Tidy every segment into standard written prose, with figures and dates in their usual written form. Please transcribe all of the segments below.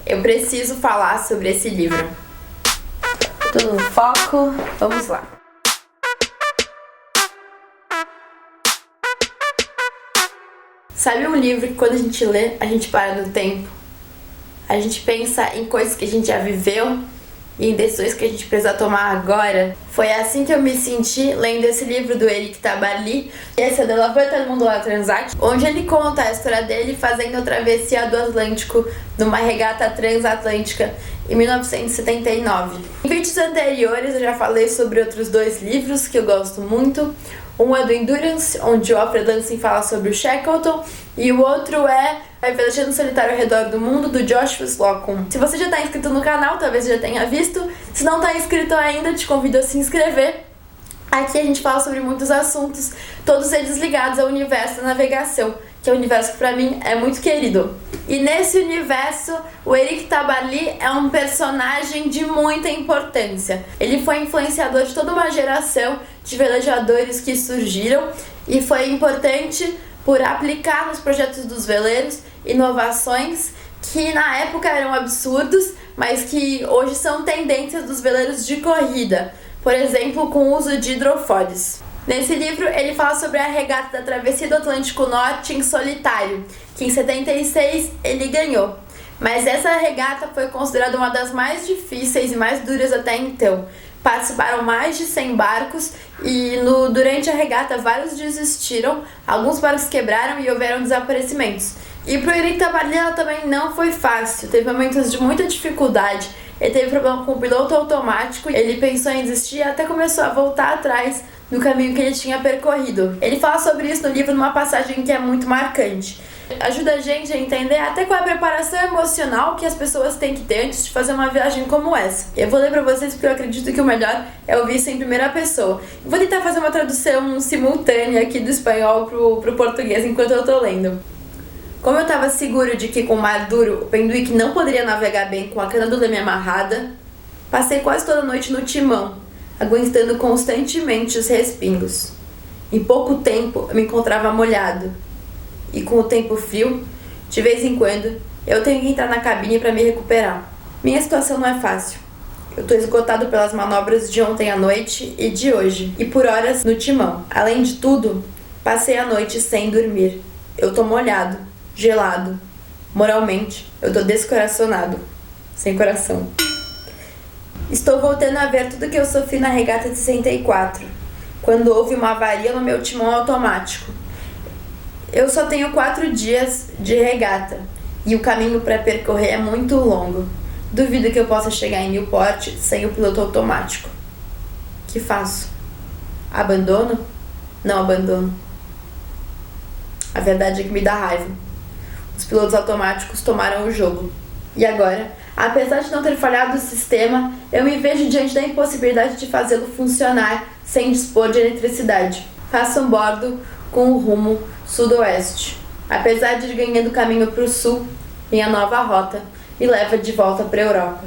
Eu preciso falar sobre esse livro. Tudo no foco, vamos lá. Sabe um livro que quando a gente lê, a gente para no tempo? A gente pensa em coisas que a gente já viveu e em decisões que a gente precisa tomar agora? Foi assim que eu me senti lendo esse livro do Eric Tabarly. Esse é De la Volta al Mundo Transat, onde ele conta a história dele fazendo a travessia do Atlântico numa regata transatlântica em 1979. Em vídeos anteriores eu já falei sobre outros dois livros que eu gosto muito. Um é do Endurance, onde o Alfred Lansing fala sobre o Shackleton, e o outro é A Viajando Solitário ao Redor do Mundo, do Joshua Slocum. Se você já está inscrito no canal, talvez já tenha visto. Se não está inscrito ainda, te convido a se inscrever. Aqui a gente fala sobre muitos assuntos, todos eles ligados ao universo da navegação, que é um universo que pra mim é muito querido. E nesse universo, o Eric Tabarly é um personagem de muita importância. Ele foi influenciador de toda uma geração de velejadores que surgiram e foi importante por aplicar nos projetos dos veleiros inovações que na época eram absurdos, mas que hoje são tendências dos veleiros de corrida. Por exemplo, com o uso de hidrofoils. Nesse livro, ele fala sobre a regata da Travessia do Atlântico Norte em solitário, que em 76 ele ganhou. Mas essa regata foi considerada uma das mais difíceis e mais duras até então. Participaram mais de 100 barcos e durante a regata vários desistiram, alguns barcos quebraram e houveram desaparecimentos. E para o Eric Tabarly ela também não foi fácil, teve momentos de muita dificuldade. Ele teve problema com o piloto automático, ele pensou em desistir e até começou a voltar atrás no caminho que ele tinha percorrido. Ele fala sobre isso no livro numa passagem que é muito marcante. Ajuda a gente a entender até qual é a preparação emocional que as pessoas têm que ter antes de fazer uma viagem como essa. Eu vou ler pra vocês porque eu acredito que o melhor é ouvir isso em primeira pessoa. Eu vou tentar fazer uma tradução simultânea aqui do espanhol pro português enquanto eu tô lendo. Como eu estava seguro de que com o mar duro o Penduic não poderia navegar bem com a cana do leme amarrada, passei quase toda a noite no timão, aguentando constantemente os respingos. Em pouco tempo eu me encontrava molhado, e com o tempo frio, de vez em quando, eu tenho que entrar na cabine para me recuperar. Minha situação não é fácil. Eu estou esgotado pelas manobras de ontem à noite e de hoje, e por horas no timão. Além de tudo, passei a noite sem dormir. Eu estou molhado, gelado. Moralmente, eu tô descoraçonado. Sem coração. Estou voltando a ver tudo que eu sofri na regata de 64, quando houve uma avaria no meu timão automático. Eu só tenho 4 dias de regata, e o caminho para percorrer é muito longo. Duvido que eu possa chegar em Newport sem o piloto automático. Que faço? Abandono? Não abandono. A verdade é que me dá raiva. Os pilotos automáticos tomaram o jogo. E agora, apesar de não ter falhado o sistema, eu me vejo diante da impossibilidade de fazê-lo funcionar sem dispor de eletricidade. Faço um bordo com o rumo sudoeste. Apesar de ir ganhando caminho para o sul, minha nova rota me leva de volta para a Europa.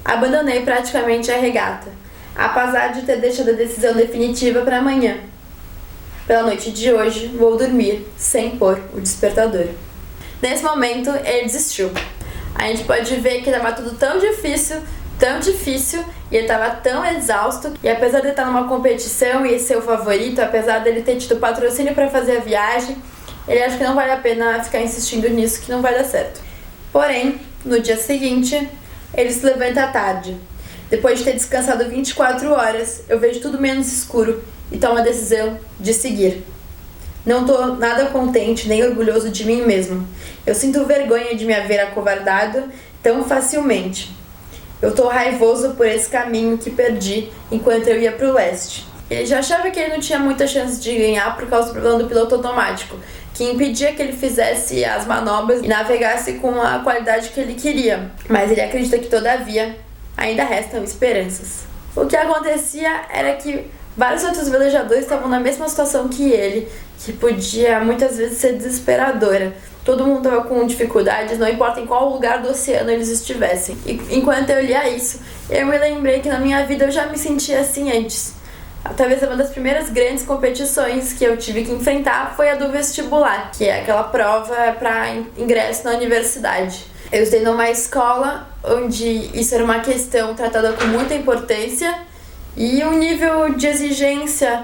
Abandonei praticamente a regata, apesar de ter deixado a decisão definitiva para amanhã. Pela noite de hoje, vou dormir sem pôr o despertador. Nesse momento, ele desistiu. A gente pode ver que estava tudo tão difícil, e ele estava tão exausto, e apesar de ele estar numa competição e ser o favorito, apesar dele ter tido patrocínio para fazer a viagem, ele acha que não vale a pena ficar insistindo nisso, que não vai dar certo. Porém, no dia seguinte, ele se levanta à tarde. Depois de ter descansado 24 horas, eu vejo tudo menos escuro e tomo a decisão de seguir. Não estou nada contente nem orgulhoso de mim mesmo. Eu sinto vergonha de me haver acovardado tão facilmente. Eu estou raivoso por esse caminho que perdi enquanto eu ia para o leste. Ele já achava que ele não tinha muita chance de ganhar por causa do problema do piloto automático, que impedia que ele fizesse as manobras e navegasse com a qualidade que ele queria. Mas ele acredita que, todavia, ainda restam esperanças. O que acontecia era que vários outros velejadores estavam na mesma situação que ele, que podia muitas vezes ser desesperadora. Todo mundo estava com dificuldades, não importa em qual lugar do oceano eles estivessem. E enquanto eu lia isso, eu me lembrei que na minha vida eu já me sentia assim antes. Talvez uma das primeiras grandes competições que eu tive que enfrentar foi a do vestibular, que é aquela prova para ingresso na universidade. Eu estudei numa escola onde isso era uma questão tratada com muita importância e o nível de exigência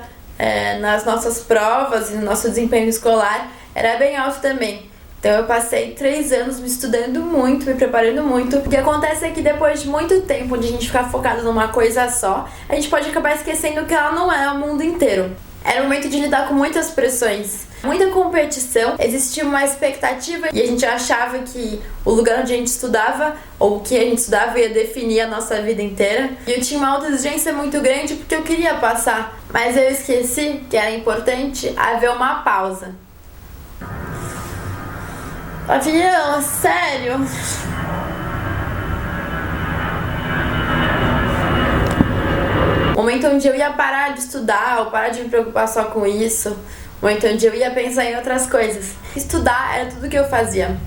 nas nossas provas e no nosso desempenho escolar era bem alto também. Então eu passei 3 anos me estudando muito, me preparando muito. O que acontece é que depois de muito tempo de a gente ficar focado numa coisa só, a gente pode acabar esquecendo que ela não é o mundo inteiro. Era um momento de lidar com muitas pressões, muita competição, existia uma expectativa e a gente achava que o lugar onde a gente estudava ou o que a gente estudava ia definir a nossa vida inteira. E eu tinha uma autoexigência muito grande porque eu queria passar, mas eu esqueci que era importante haver uma pausa. Avião, sério? Momento onde eu ia parar de estudar ou parar de me preocupar só com isso. Momento onde eu ia pensar em outras coisas. Estudar era tudo que eu fazia.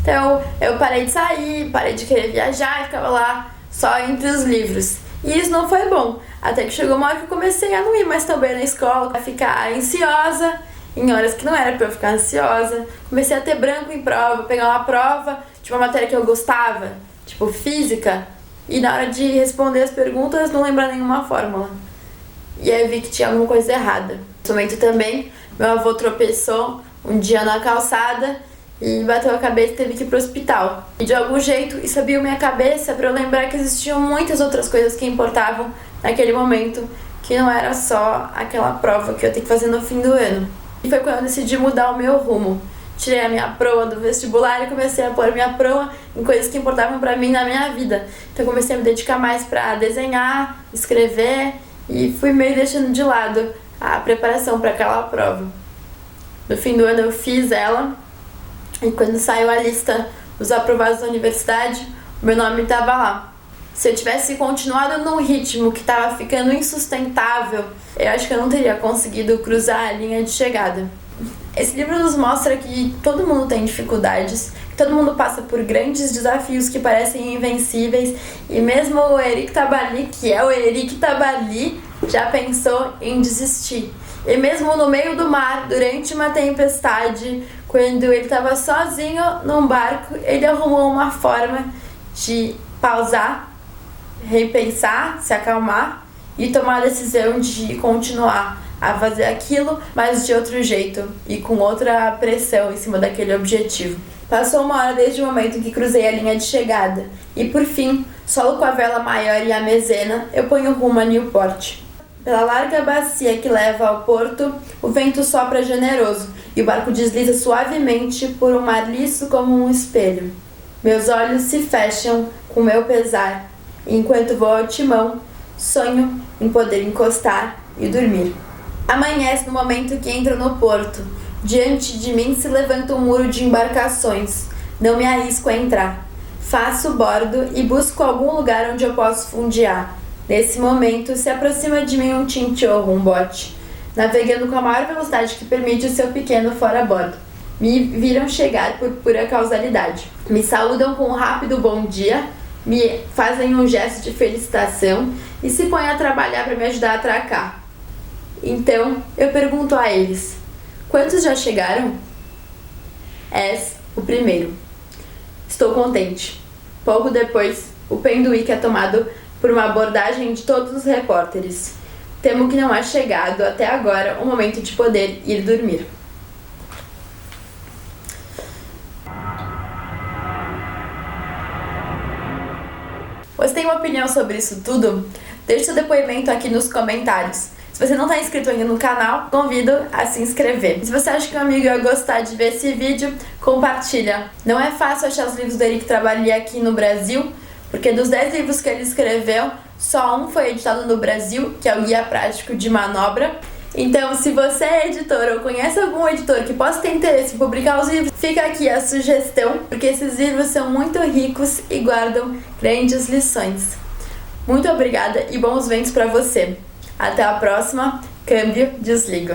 Então eu parei de sair, parei de querer viajar e ficava lá só entre os livros. E isso não foi bom. Até que chegou uma hora que eu comecei a não ir mais tão bem na escola, a ficar ansiosa em horas que não era pra eu ficar ansiosa. Comecei a ter branco em prova, pegar uma prova de uma matéria que eu gostava, tipo física, e na hora de responder as perguntas não lembrar nenhuma fórmula. E aí eu vi que tinha alguma coisa errada. Nesse momento também, meu avô tropeçou um dia na calçada e bateu a cabeça e teve que ir pro hospital. E de algum jeito isso abriu minha cabeça pra eu lembrar que existiam muitas outras coisas que importavam naquele momento, que não era só aquela prova que eu tenho que fazer no fim do ano. E foi quando eu decidi mudar o meu rumo. Tirei a minha proa do vestibular e comecei a pôr minha proa em coisas que importavam pra mim na minha vida. Então eu comecei a me dedicar mais pra desenhar, escrever e fui meio deixando de lado a preparação para aquela prova. No fim do ano eu fiz ela e quando saiu a lista dos aprovados da universidade, o meu nome estava lá. Se eu tivesse continuado num ritmo que estava ficando insustentável, eu acho que eu não teria conseguido cruzar a linha de chegada. Esse livro nos mostra que todo mundo tem dificuldades, que todo mundo passa por grandes desafios que parecem invencíveis, e mesmo o Eric Tabarly, que é o Eric Tabarly, já pensou em desistir. E mesmo no meio do mar, durante uma tempestade, quando ele estava sozinho num barco, ele arrumou uma forma de pausar, repensar, se acalmar e tomar a decisão de continuar a fazer aquilo, mas de outro jeito e com outra pressão em cima daquele objetivo. Passou uma hora desde o momento em que cruzei a linha de chegada e, por fim, solo com a vela maior e a mezena, eu ponho rumo a Newport. Pela larga bacia que leva ao porto, o vento sopra generoso e o barco desliza suavemente por um mar liso como um espelho. Meus olhos se fecham com meu pesar e, enquanto vou ao timão, sonho em poder encostar e dormir. Amanhece no momento que entro no porto. Diante de mim se levanta um muro de embarcações. Não me arrisco a entrar. Faço bordo e busco algum lugar onde eu posso fundear. Nesse momento, se aproxima de mim um tinchorro, um bote, navegando com a maior velocidade que permite o seu pequeno fora-bordo. Me viram chegar por pura causalidade. Me saúdam com um rápido bom dia, me fazem um gesto de felicitação e se põem a trabalhar para me ajudar a atracar. Então, eu pergunto a eles: quantos já chegaram? És o primeiro. Estou contente. Pouco depois, o Penduíque é tomado por uma abordagem de todos os repórteres. Temo que não há chegado até agora o momento de poder ir dormir. Você tem uma opinião sobre isso tudo? Deixe seu depoimento aqui nos comentários. Se você não está inscrito ainda no canal, convido a se inscrever. Se você acha que um amigo ia gostar de ver esse vídeo, compartilha. Não é fácil achar os livros do Eric Tabarly aqui no Brasil, porque dos 10 livros que ele escreveu, só um foi editado no Brasil, que é o Guia Prático de Manobra. Então, se você é editor ou conhece algum editor que possa ter interesse em publicar os livros, fica aqui a sugestão, porque esses livros são muito ricos e guardam grandes lições. Muito obrigada e bons ventos para você! Até a próxima, câmbio, desligo.